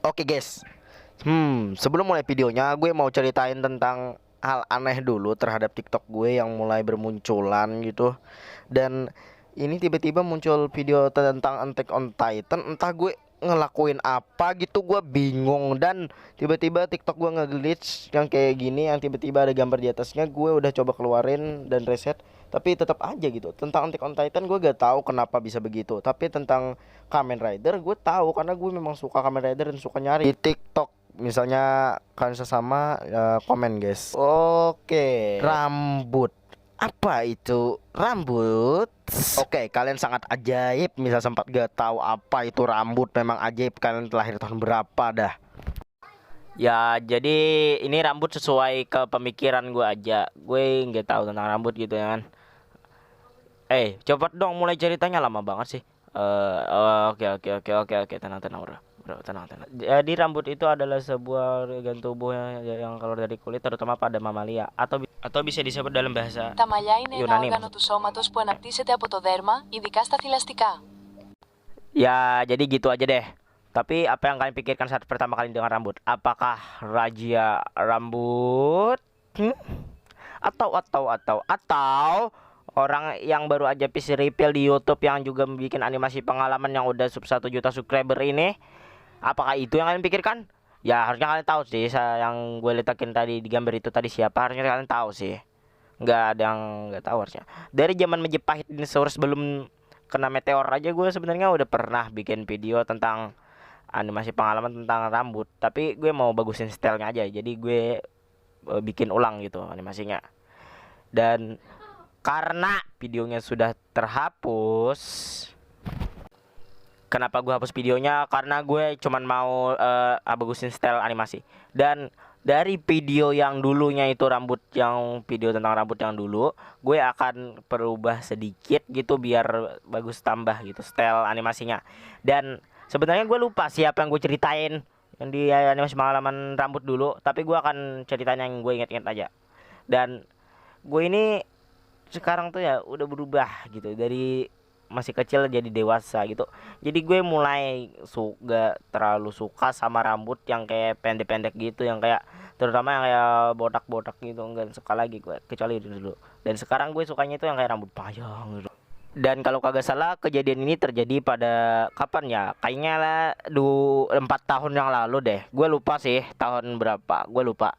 Oke guys, sebelum mulai videonya, gue mau ceritain tentang hal aneh dulu terhadap TikTok gue yang mulai bermunculan gitu. Dan ini tiba-tiba muncul video tentang Attack on Titan. Entah gue ngelakuin apa gitu, gue bingung. Dan tiba-tiba TikTok gue nge-glitch yang kayak gini, yang tiba-tiba ada gambar di atasnya. Gue udah coba keluarin dan reset, tapi tetap aja gitu. Tentang Attack on Titan gue gak tahu kenapa bisa begitu. Tapi tentang Kamen Rider gue tahu, karena gue memang suka Kamen Rider dan suka nyari di TikTok. Misalnya kalian sesama ya, komen guys. Oke, rambut. Apa itu rambut? Oke, kalian sangat ajaib. Misal sempat gak tahu apa itu rambut, memang ajaib. Kalian lahir tahun berapa dah? Ya, jadi ini rambut sesuai ke pemikiran gue aja. Gue nggak tahu tentang rambut gitu ya kan. Cepet dong mulai ceritanya lama banget sih. Oke, tenang tenang bro. Bro, tenang tenang. Jadi rambut itu adalah sebuah organ tubuh yang keluar dari kulit, terutama pada mamalia atau bisa disebut dalam bahasa Τα μαλλιά είναι ένα Yunani όργανο maksud. του σώματος που αναπτύσσεται από το δέρμα, ειδικά στα θηλαστικά. Ya, jadi gitu aja deh. Tapi apa yang kalian pikirkan saat pertama kali dengar rambut? Apakah raja rambut? Hmm? Atau orang yang baru aja PC reveal di YouTube yang juga bikin animasi pengalaman yang udah 1 juta subscriber ini? Apakah itu yang kalian pikirkan? Ya harusnya kalian tahu sih, yang gue letakin tadi di gambar itu tadi siapa, harusnya kalian tahu sih. Nggak ada yang nggak tahu harusnya. Dari zaman Majapahit dinosaurus sebelum kena meteor aja, gue sebenarnya udah pernah bikin video tentang animasi pengalaman tentang rambut. Tapi gue mau bagusin stylenya aja, jadi gue bikin ulang gitu animasinya. Dan karena videonya sudah terhapus, kenapa gue hapus videonya? Karena gue cuman mau bagusin style animasi. Dan dari video yang dulunya itu video tentang rambut yang dulu, gue akan perubah sedikit gitu biar bagus tambah gitu style animasinya. Dan sebenarnya gue lupa siapa yang gue ceritain yang di animasi pengalaman rambut dulu, tapi gue akan ceritain yang gue inget-inget aja. Dan gue ini sekarang tuh ya udah berubah gitu, dari masih kecil jadi dewasa gitu. Jadi gue mulai gak terlalu suka sama rambut yang kayak pendek-pendek gitu, yang kayak terutama yang kayak botak-botak gitu, enggak suka lagi gue, kecuali itu dulu. Dan sekarang gue sukanya itu yang kayak rambut panjang gitu. Dan kalau kagak salah kejadian ini terjadi pada kapan ya? Kayaknya lah 4 tahun yang lalu deh. Gue lupa sih tahun berapa, gue lupa.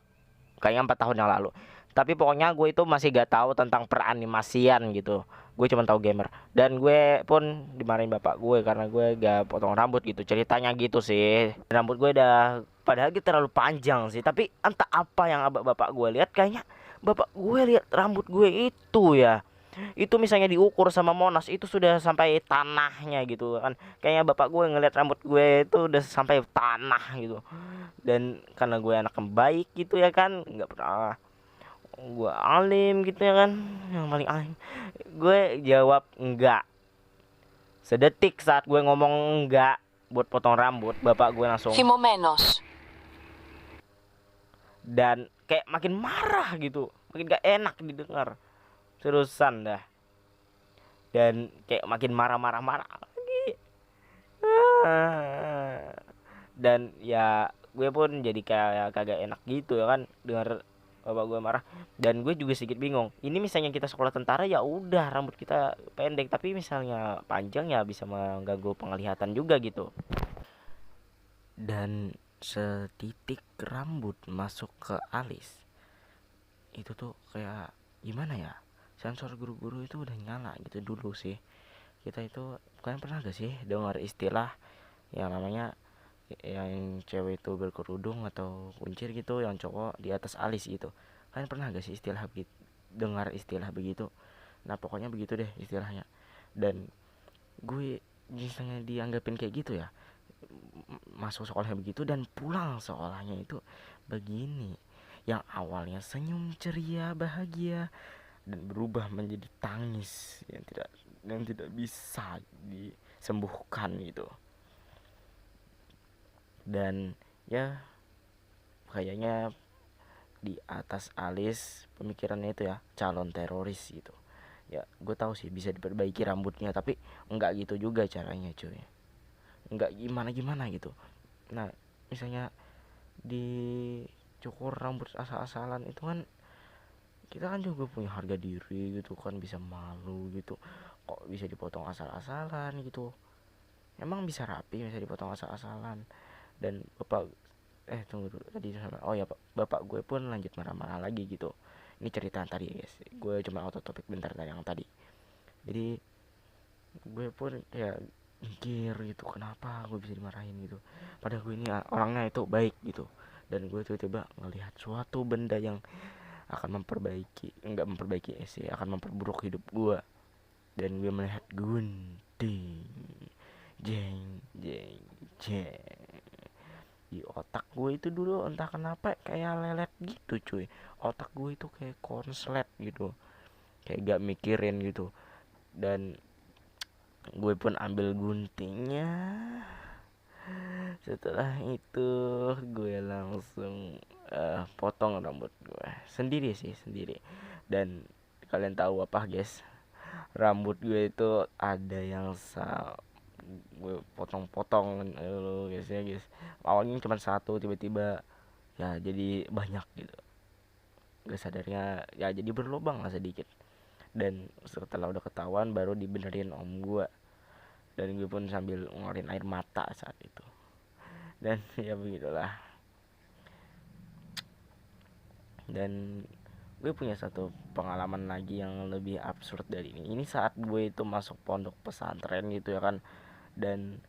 Kayaknya 4 tahun yang lalu. Tapi pokoknya gue itu masih gak tahu tentang peranimasian gitu. Gue cuma tahu gamer. Dan gue pun dimarahin bapak gue karena gue gak potong rambut gitu. Ceritanya gitu sih. Rambut gue udah padahal gitu terlalu panjang sih. Tapi entah apa yang bapak gue lihat, kayaknya bapak gue lihat rambut gue itu ya. Itu misalnya diukur sama Monas itu sudah sampai tanahnya gitu kan. Kayaknya bapak gue ngelihat rambut gue itu udah sampai tanah gitu. Dan karena gue anak yang baik gitu ya kan, nggak pernah gue alim gitu ya kan, yang paling alim, gue jawab enggak. Sedetik saat gue ngomong enggak buat potong rambut, bapak gue langsung Θυμωμένος. dan kayak makin marah gitu, makin gak enak didengar, terusan dah. Dan kayak makin marah-marah lagi. Dan ya gue pun jadi kayak kagak enak gitu ya kan dengar bapak gue marah. Dan gue juga sedikit bingung, ini misalnya kita sekolah tentara ya udah rambut kita pendek, tapi misalnya panjang ya bisa mengganggu penglihatan juga gitu. Dan setitik rambut masuk ke alis itu tuh kayak gimana ya, sensor guru-guru itu udah nyala gitu dulu sih. Kita itu, kalian pernah gak sih dengar istilah yang namanya yang cewek itu berkerudung atau kuncir gitu, yang cowok di atas alis gitu? Kalian pernah gak sih istilah begitu, dengar istilah begitu? Nah pokoknya begitu deh istilahnya. Dan gue misalnya dianggapin kayak gitu ya, masuk sekolahnya begitu dan pulang sekolahnya itu begini, yang awalnya senyum ceria bahagia dan berubah menjadi tangis yang tidak bisa disembuhkan gitu. Dan ya kayaknya di atas alis pemikirannya itu ya calon teroris gitu. Ya gue tahu sih bisa diperbaiki rambutnya, tapi enggak gitu juga caranya cuy, enggak gimana gimana gitu. Nah misalnya dicukur rambut asal-asalan itu kan kita kan juga punya harga diri gitu kan, bisa malu gitu, kok bisa dipotong asal-asalan gitu, emang bisa rapi bisa dipotong asal-asalan. Dan bapak tunggu dulu tadi sama, oh ya pak, bapak gue pun lanjut marah-marah lagi gitu. Ini cerita tadi ya guys, gue cuma auto topik bentar tadi yang tadi. Jadi gue pun ya mikir gitu, kenapa gue bisa dimarahin gitu, padahal gue ini orangnya itu baik gitu. Dan gue tiba-tiba ngelihat suatu benda yang akan memperbaiki, enggak memperbaiki sih, akan memperburuk hidup gue. Dan gue melihat gunting, jeng jeng jeng, di otak gue itu dulu entah kenapa kayak lelet gitu cuy. Otak gue itu kayak konslet gitu, kayak gak mikirin gitu. Dan gue pun ambil guntingnya. Setelah itu gue langsung potong rambut gue sendiri sih, sendiri. Dan kalian tahu apa guys, rambut gue itu ada yang gue potong-potong guys ya guys. Awalnya cuma satu, tiba-tiba ya jadi banyak gitu. Gak sadarnya ya jadi berlubang lah sedikit. Dan setelah udah ketahuan baru dibenerin om gue. Dan gue pun sambil ngeluarin air mata saat itu. Dan ya begitulah. Dan gue punya satu pengalaman lagi yang lebih absurd dari ini. Ini saat gue itu masuk pondok pesantren gitu ya kan. Dan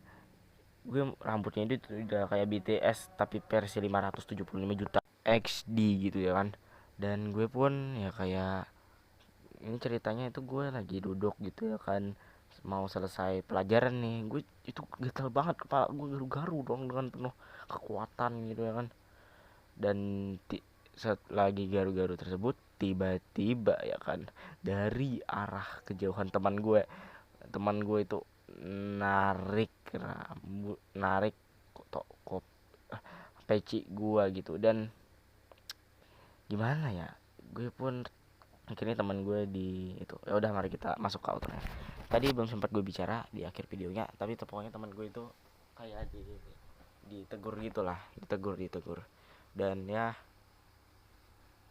gue rambutnya itu udah kayak BTS tapi versi 575 juta XD gitu ya kan. Dan gue pun ya kayak, ini ceritanya itu gue lagi duduk gitu ya kan, mau selesai pelajaran nih, gue itu gatal banget, kepala gue garu-garu dong dengan penuh kekuatan gitu ya kan. Dan saat lagi garu-garu tersebut tiba-tiba ya kan, dari arah kejauhan teman gue itu narik rambut, narik kok peci gua gitu. Dan gimana ya, gue pun akhirnya teman gue di itu, ya udah mari kita masuk ke outro. Tadi belum sempat gue bicara di akhir videonya, tapi pokoknya teman gue itu kayak ditegur gitulah, ditegur. Dan ya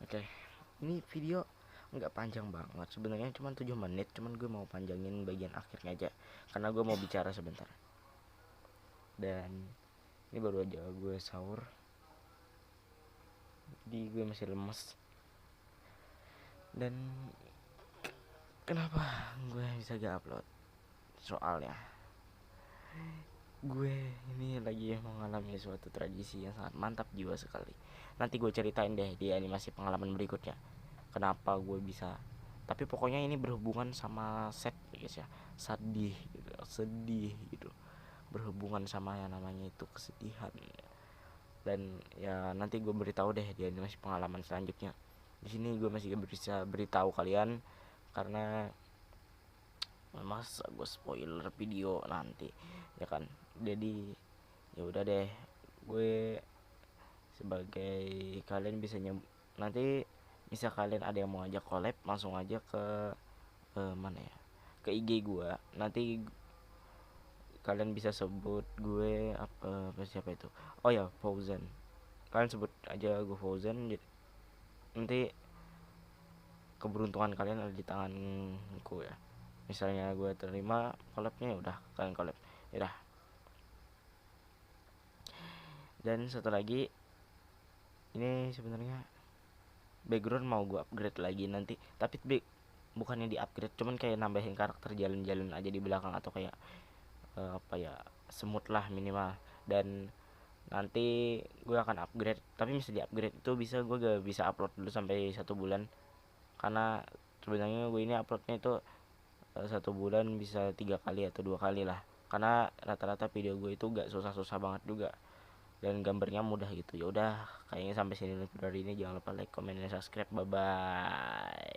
oke, ini video nggak panjang banget sebenarnya, cuma 7 menit, cuman gue mau panjangin bagian akhirnya aja karena gue mau bicara sebentar. Dan ini baru aja gue sahur, di gue masih lemes. Dan kenapa gue bisa gak upload, soalnya gue ini lagi mengalami suatu tradisi yang sangat mantap jiwa sekali. Nanti gue ceritain deh di animasi pengalaman berikutnya kenapa gue bisa. Tapi pokoknya ini berhubungan sama set guys ya, sedih gitu, berhubungan sama yang namanya itu kesedihan. Dan ya nanti gue beritahu deh di animasi pengalaman selanjutnya. Di sini gue masih gak bisa beritahu kalian karena masa gue spoiler video nanti ya kan. Jadi ya udah deh, gue sebagai kalian bisa nanti bisa kalian ada yang mau ajak collab langsung aja ke mana ya, ke IG gue. Nanti kalian bisa sebut gue apa siapa itu, oh ya Fauzan, kalian sebut aja gue Fauzan. Nanti keberuntungan kalian ada di tanganku ya. Misalnya gue terima collabnya, udah kalian collab ya. Dan satu lagi, ini sebenarnya background mau gue upgrade lagi nanti, tapi bukannya di upgrade, cuman kayak nambahin karakter jalan-jalan aja di belakang, atau kayak apa ya, semut lah minimal. Dan nanti gue akan upgrade, tapi bisa di upgrade itu bisa, gue gak bisa upload dulu sampai 1 bulan karena sebenarnya gue ini uploadnya itu 1 bulan bisa 3 kali atau 2 kali lah, karena rata-rata video gue itu gak susah-susah banget juga dan gambarnya mudah gitu. Ya udah, kayaknya sampai sini dari ini. Jangan lupa like, comment, dan subscribe. Bye bye.